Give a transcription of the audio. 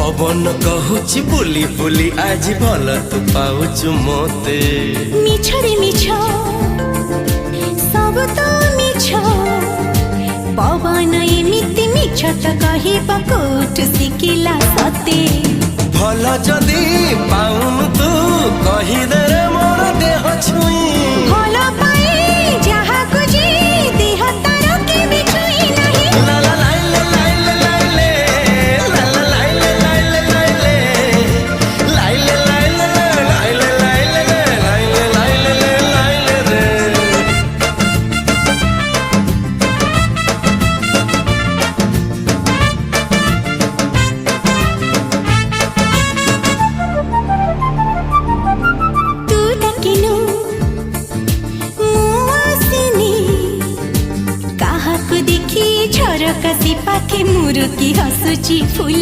पवन कहूची बुली बुली आज भल तू पाउचु मोते मिछ रे मिछ सब तो मिछ पवन एमिति मिछ त कहिबा कोठ सिकिला सते भल जदी पाउन तू कहि दे रे मोर देह छुई भल पाए जहा कुजी देह तार के बिछुई नहीं ला ला लाइले लाइले लाइले ला ला लाइले लाइले लाइले लाइले लाइले लाइले लाइले लाइले लाइले रे तू डकिनु मुआसिनी काहाकु देखी झरका सी पाखे मुरुकी हसुची फूल